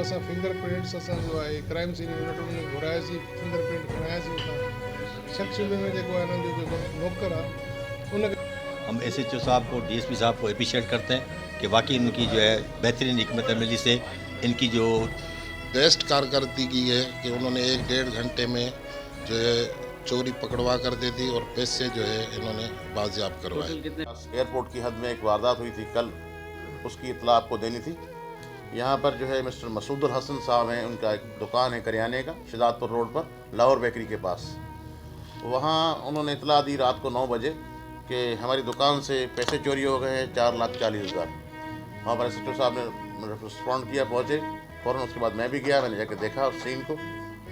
वो असां फिंगरप्रिंट्स असां जो आहे क्राइम सीन यूनिट में घुरायासीं, फिंगरप्रिंट खणायासीं उतां। शख़्स सूबे में जेको आहे हिननि जो जेको नौकर आहे उन हम SHO साहब को, DSP साहब को अप्रिशिएट करते हैं कि वाकई इनकी जो है बेहतरीन हिकमत अमली से इनकी जो बेस्ट कारकर्दगी है कि उन्होंने 1-1.5 घंटे में जो है चोरी पकड़वा कर दी थी और पैसे जो है इन्होंने बाजियाब करवाए। एयरपोर्ट की हद में एक वारदात हुई थी कल, उसकी इत्तला आपको देनी थी। यहाँ पर जो है मिस्टर मसूदुल हसन साहब हैं, उनका एक दुकान है करियाने का शिदातपुर रोड पर लाहौर बेकरी के पास। वहाँ उन्होंने इत्तला दी रात को 9 बजे कि हमारी दुकान से पैसे चोरी हो गए हैं 4,40,000। वहाँ पर SHO साहब ने रिस्पॉन्ड किया, पहुँचे फ़ौरन। उसके बाद मैं भी गया, मैंने जाकर देखा उस सीन को।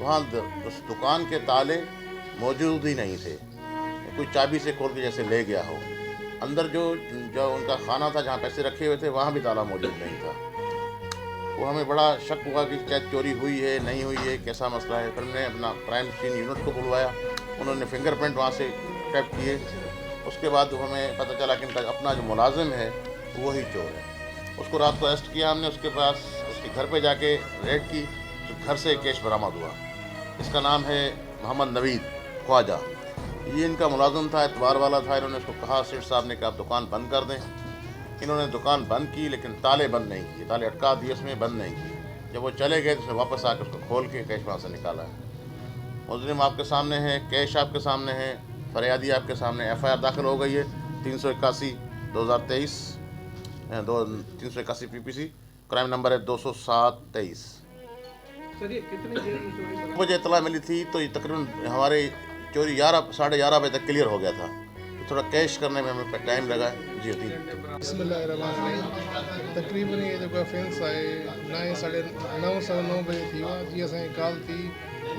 वहाँ उस दुकान के ताले मौजूद ही नहीं थे, कोई चाबी से खोल के जैसे ले गया हो। अंदर जो उनका खाना था जहाँ पैसे रखे हुए थे वहाँ भी ताला मौजूद नहीं था। वो हमें बड़ा शक हुआ कि शायद चोरी हुई है, नहीं हुई है, कैसा मसला है। फिर हमने अपना क्राइम सीन यूनिट को बुलवाया, उन्होंने फिंगरप्रिंट वहाँ से टैप किए। उसके बाद हमें पता चला कि इनका अपना जो मुलाजिम है वही चोर है। उसको रात को अरेस्ट किया हमने, उसके पास उसके घर पे जाके रेड की, तो घर से कैश बरामद हुआ। इसका नाम है मोहम्मद नवीद ख्वाजा। ये इनका मुलाजिम था, एतवार वाला था। इन्होंने उसको कहा, सेठ साहब ने कहा आप दुकान बंद कर दें। इन्होंने दुकान बंद की लेकिन ताले बंद नहीं किए, ताले अटका दिए, उसमें बंद नहीं किए। जब वो चले गए तो उसने वापस आकर उसको खोल के कैश वहाँ से निकाला है। मुजरिम आपके सामने है, कैश आपके सामने है, फरियादी आपके सामने। FIR दाखिल हो गई है 381/2023, 381 PPC, क्राइम नंबर है 207-23। मुझे इतला मिली थी तो ये तकरीबन हमारे चोरी 11-11:30 बजे तक क्लियर हो गया था। थोड़ा कैश करने में हमें टाइम लगा। जी तकरीबन ये जो ऑफेंस है 9:09 बजे थी हुआ। जी असांजी कॉल थी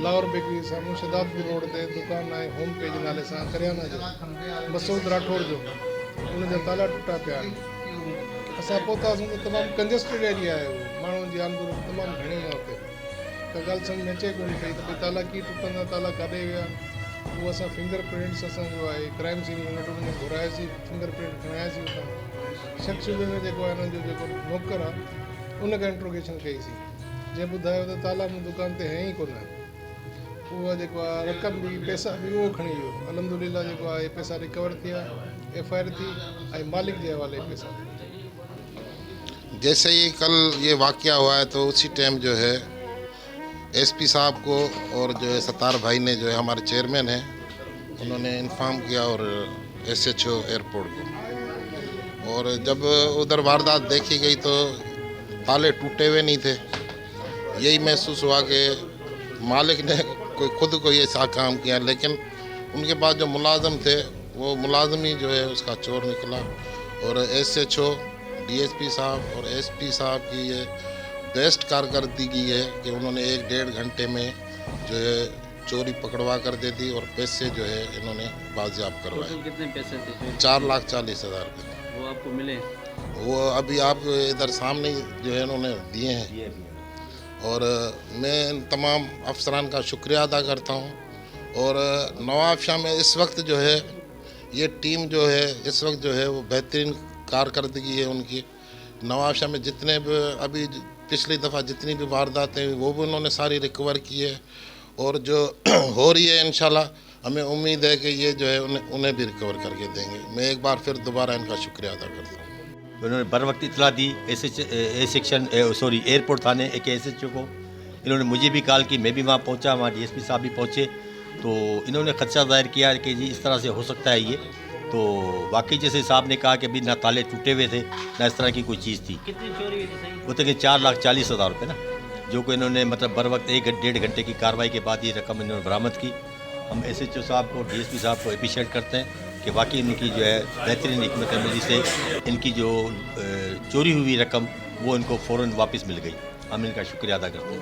लाहौर बेकरी साम्हूं शिदातपुर रोड ते दुकान आहे होम पेज नाले सां करियाना जो मसूद राठौड़ जो, उनजा ताला टुटा पिया आहिनि। असां पहुतासीं त तमामु कंजस्टेड एरिया आहे, उहो माण्हुनि जी आमदोरफ़्त तमामु घणी आहे हुते। त ॻाल्हि सम्झ में अचे कोन पई त भई ताला कीअं टुटंदा, ताला काॾे विया। उहो असां फिंगरप्रिंट्स असां जो आहे क्राइम सीन यूनिट में घुरायासीं, फिंगरप्रिंट खणायासीं उतां। शख़्स सूबे में जेको आहे हिननि जो जेको नौकर आहे उन खां इंट्रोगेशन कईसीं, जंहिं ॿुधायो त ताला मूं दुकान ते है ई कोन। उहा जेको आहे रक़म बि पैसा बि उहो खणी वियो। अलहमदुलिल्लाह जेको आहे पैसा रिकवर थिया, FIR थी ऐं मालिक जे हवाले पैसा। जैसे ही कल ये वाक़या हुआ है तो उसी टाइम जो है SP साहब को और जो है सत्तार भाई ने, जो है हमारे चेयरमैन हैं, उन्होंने इन्फॉर्म किया और SHO एयरपोर्ट को। और जब उधर वारदात देखी गई तो ताले टूटे हुए नहीं थे। यही महसूस हुआ कि मालिक ने खुद को ये सा काम किया, लेकिन उनके पास जो मुलाजिम थे वो मुलाजिम ही जो है उसका चोर निकला। और SHO, DSP साहब और SP साहब की ये बेस्ट कारकर्दगी है कि उन्होंने 1-1.5 घंटे में जो है चोरी पकड़वा कर दी थी और पैसे जो है इन्होंने बाजियाब करवाए। कितने पैसे थे? 4,40,000 रुपये। वो आपको मिले? वो अभी आप इधर सामने जो है इन्होंने दिए हैं। और मैं इन तमाम अफसरान का शुक्रिया अदा करता हूँ। और नवाब शाह में इस वक्त जो है ये टीम जो है इस वक्त जो है वो बेहतरीन कारकर्दगी है उनकी। नवाब शाह में जितने भी अभी पिछली दफ़ा जितनी भी वारदातें हुई वो भी उन्होंने सारी रिकवर की है, और जो हो रही है इंशाल्लाह हमें उम्मीद है कि ये जो है उन्हें भी रिकवर करके देंगे। मैं एक बार फिर दोबारा इनका शुक्रिया अदा करता हूँ। उन्होंने बर वक्त इतला दी एयरपोर्ट थाने SHO को। इन्होंने मुझे भी कॉल की, मैं भी वहाँ पहुँचा, वहाँ DSP साहब भी पहुँचे। तो इन्होंने खदशा ज़ाहिर किया कि जी इस तरह से हो सकता है ये। तो वाकई जैसे साहब ने कहा कि भी ना ताले टूटे हुए थे ना इस तरह की कोई चीज़ थी। कितनी चोरी हुई थी? वो तो 4,40,000 रुपये ना, जो कि इन्होंने मतलब बर वक्त 1-1.5 घंटे की कार्रवाई के बाद ये रकम इन्होंने बरामद की। हम SHO साहब को, DSP साहब को अप्रिशिएट करते हैं कि वाकई इनकी जो है बेहतरीन हिकमत अमली से इनकी जो चोरी हुई रकम वो इनको फ़ौरन वापस मिल गई। हम इनका शुक्रिया अदा करते हैं।